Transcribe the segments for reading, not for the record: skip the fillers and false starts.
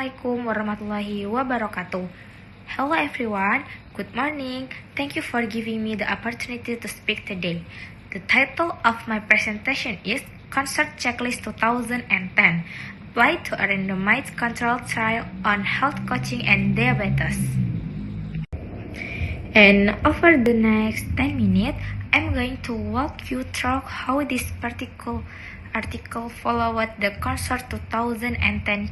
Assalamualaikum warahmatullahi wabarakatuh. Hello everyone, good morning. Thank you for giving me the opportunity to speak today. The title of my presentation is Concert Checklist 2010, Applied to a Randomized Controlled Trial on Health Coaching and Diabetes. And over the next 10 minutes, I'm going to walk you through how this particular article followed the Concert 2010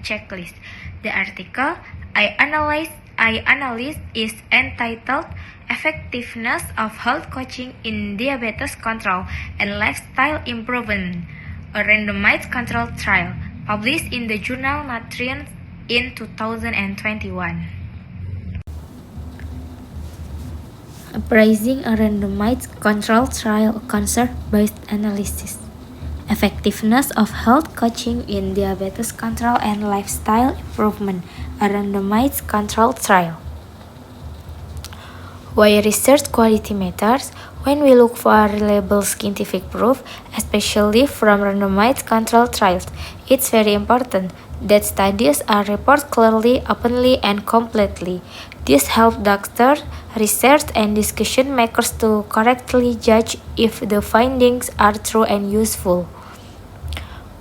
checklist. The article I analyzed is entitled Effectiveness of Health Coaching in Diabetes Control and Lifestyle Improvement, a randomized controlled trial, published in the journal Nutrition in 2021. Appraising a randomized controlled trial concert-based analysis. Effectiveness of health coaching in diabetes control and lifestyle improvement, a randomized controlled trial. Why research quality matters? When we look for reliable scientific proof, especially from randomized controlled trials, it's very important that studies are reported clearly, openly, and completely. This helps doctors, research, and discussion makers to correctly judge if the findings are true and useful.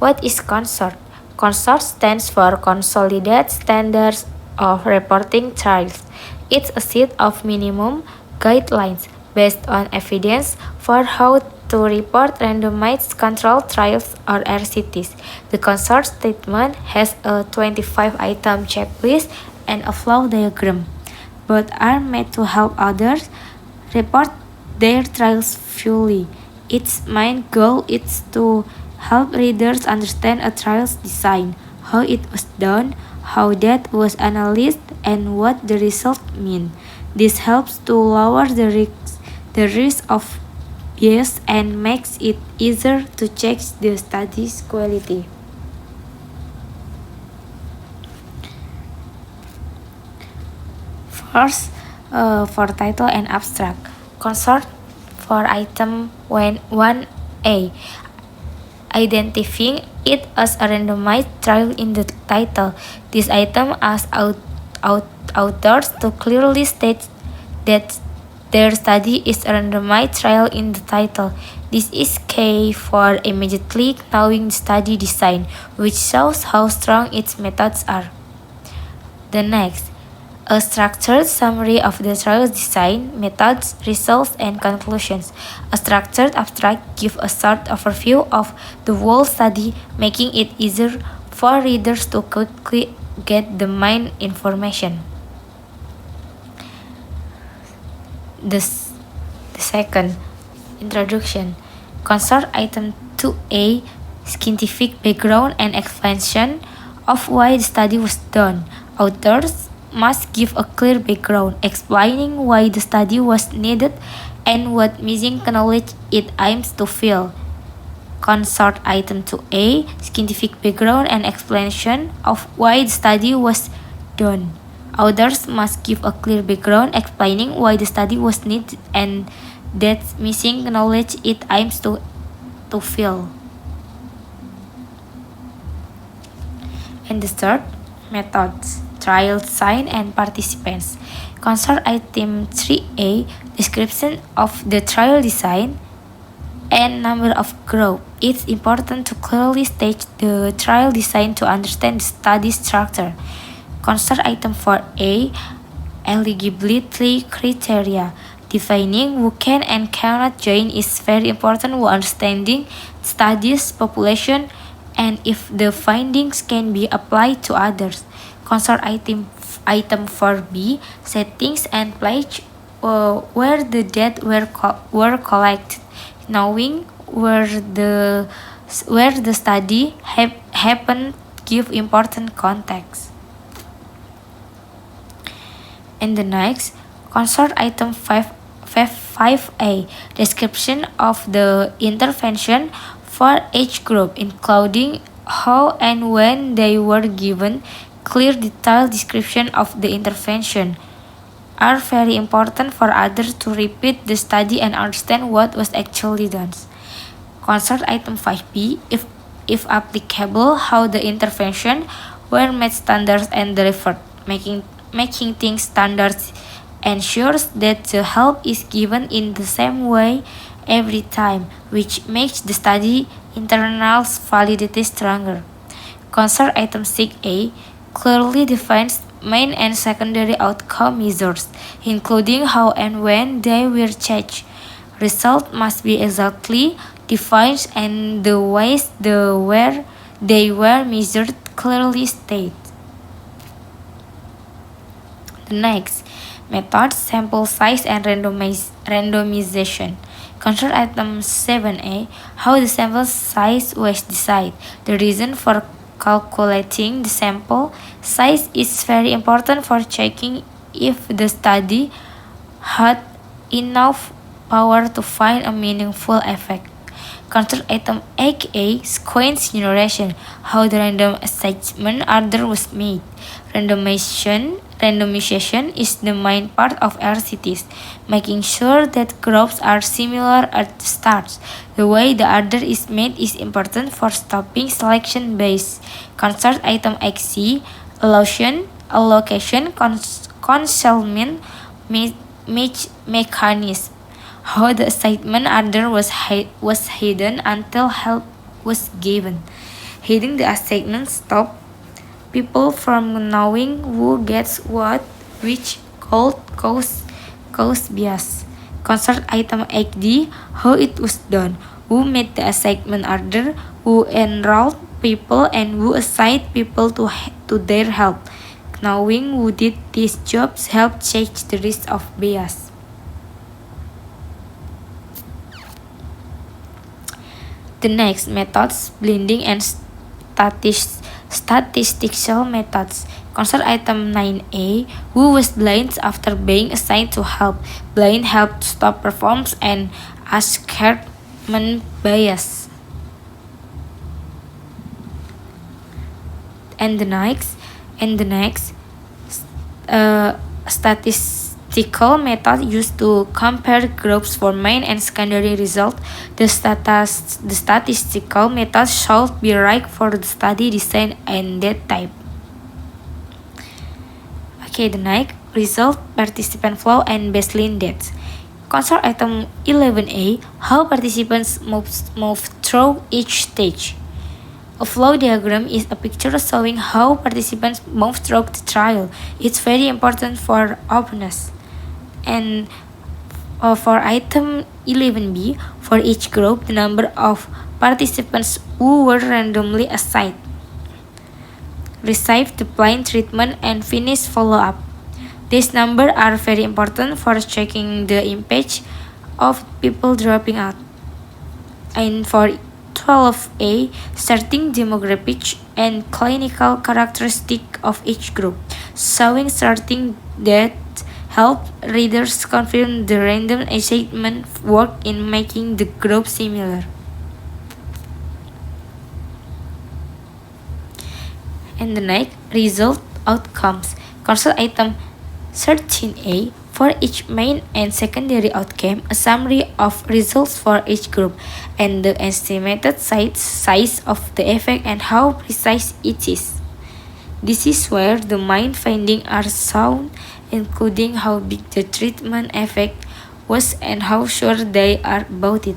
What is CONSORT? CONSORT stands for Consolidated Standards of Reporting Trials. It's a set of minimum guidelines based on evidence for how to report randomized controlled trials or RCTs. The CONSORT statement has a 25-item checklist and a flow diagram. Both are made to help others report their trials fully. Its main goal is to help readers understand a trial's design, how it was done, how data was analyzed, and what the results mean. This helps to lower the risk of bias and makes it easier to check the study's quality. First, for title and abstract. Consort for item 1A. Identifying it as a randomized trial in the title. This item asks authors to clearly state that their study is a randomized trial in the title. This is key for immediately knowing the study design, which shows how strong its methods are. The next, a structured summary of the trial's design, methods, results, and conclusions. A structured abstract gives a short overview of the whole study, making it easier for readers to quickly get the main information. The second, introduction. Consort item 2A, scientific background and explanation of why the study was done. Authors must give a clear background explaining why the study was needed and what missing knowledge it aims to fill. Consort item 2A, scientific background and explanation of why the study was done. Authors must give a clear background explaining why the study was needed and that missing knowledge it aims to fill. And the third, methods, trial design, and participants. Consort item 3A, description of the trial design and number of groups. It's important to clearly state the trial design to understand the study structure. Consort item 4A, eligibility criteria. Defining who can and cannot join is very important when understanding studies, population, and if the findings can be applied to others. Consort item 4B, settings and place where the data were collected. Knowing where the study happened give important context. And the next, consort item 5A, description of the intervention for each group, including how and when they were given. Clear, detailed description of the intervention are very important for others to repeat the study and understand what was actually done. Consort item 5B, if applicable, how the intervention were met standards and delivered. Making things standards ensures that the help is given in the same way every time, which makes the study internal validity stronger. Concern item 6A clearly defines main and secondary outcome measures, including how and when they were checked. Result must be exactly defined and the ways they were measured clearly stated. The next, method, sample size, and randomization. Consider item 7A, how the sample size was decided. The reason for calculating the sample size is very important for checking if the study had enough power to find a meaningful effect. Consider item 8A, sequence generation, how the random assignment order was made. Randomization is the main part of RCTs, making sure that groups are similar at the start. The way the order is made is important for stopping selection bias. Consider item XC, allocation, concealment mechanism. How the assignment order was hidden until help was given. Hiding the assignment stop people from knowing who gets what, which could cause bias. Consider item 8D, how it was done, who made the assignment order, who enrolled people, and who assigned people to their help. Knowing who did these jobs help check the risk of bias. The next methods, blending and statistical methods. Consider item 9A, who was blind after being assigned to help. Blind helped stop performance and assessment bias. And the next, statistical method used to compare groups for main and secondary result. The statistical method should be right for the study design and that type. Okay, the next, result, participant flow, and baseline dates. Consider item 11A, how participants move through each stage. A flow diagram is a picture showing how participants move through the trial. It's very important for openness. And for item 11B, for each group, the number of participants who were randomly assigned, received the blind treatment, and finished follow-up. These numbers are very important for checking the impact of people dropping out. And for 12A, starting demographics and clinical characteristic of each group, showing starting that help readers confirm the random assignment work in making the group similar. And the next, result outcomes. Consider item 13A, for each main and secondary outcome, a summary of results for each group, and the estimated size of the effect and how precise it is. This is where the main findings are shown, including how big the treatment effect was and how sure they are about it.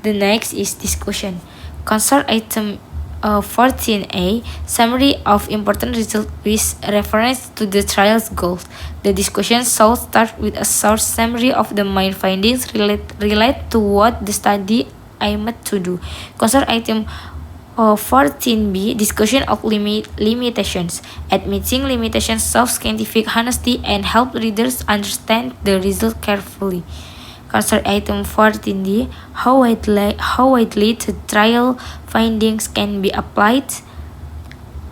The next is discussion. Consider item 14A, summary of important results with reference to the trial's goals. The discussion should start with a short summary of the main findings relate to what the study aimed to do. Consider item 14B, discussion of limitations. Admitting limitations shows scientific honesty and help readers understand the result carefully. Consider item 14D, how widely the trial findings can be applied.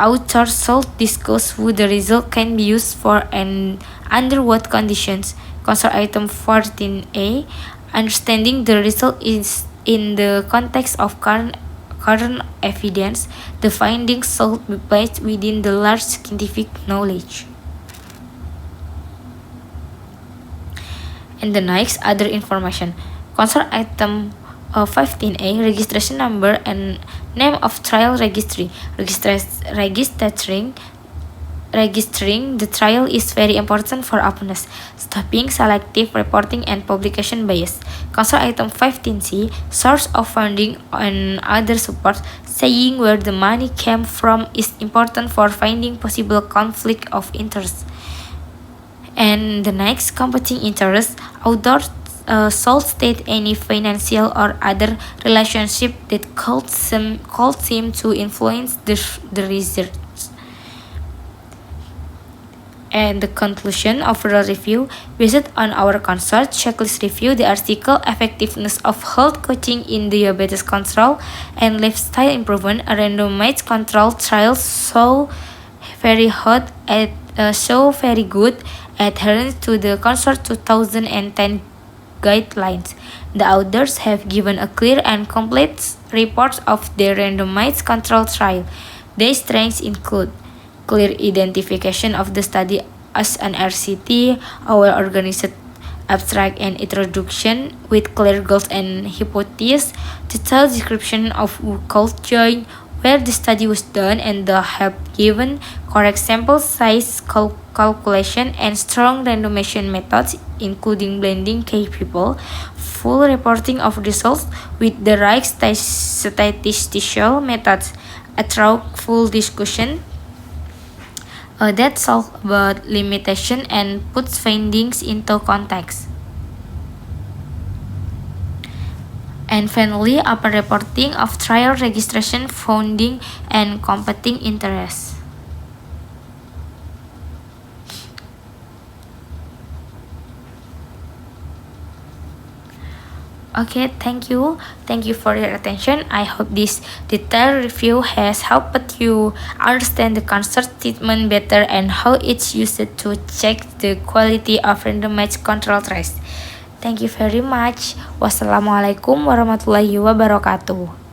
Authors should discuss who the result can be used for and under what conditions. Consider item 14A, understanding the result is in the context of current evidence. The findings should be placed within the large scientific knowledge. And the next, other information. Consider item 15A, registration number and name of trial registry. Registering the trial is very important for openness, stopping selective reporting and publication bias. Consider item 15C, source of funding and other support. Saying where the money came from is important for finding possible conflict of interest. And the next, competing interest. Authors should state any financial or other relationship that could seem to influence the research. And the conclusion of the review, based on our concert checklist review, the article Effectiveness of Health Coaching in Diabetes Control and Lifestyle Improvement, a randomized control trial show very good adherence to the concert 2010 guidelines. The authors have given a clear and complete report of their randomized control trial. Their strengths include clear identification of the study as an RCT, our organized abstract and introduction with clear goals and hypotheses, detailed description of who could join, where the study was done, and the help given, correct sample size calculation, and strong randomization methods, including blending key people, full reporting of results with the right statistical methods, a thorough full discussion that talks about limitation and puts findings into context. And finally, upon reporting of trial registration, funding, and competing interests. Okay, thank you. Thank you for your attention. I hope this detailed review has helped you understand the concert treatment better and how it's used to check the quality of randomized control trials. Thank you very much. Wassalamualaikum warahmatullahi wabarakatuh.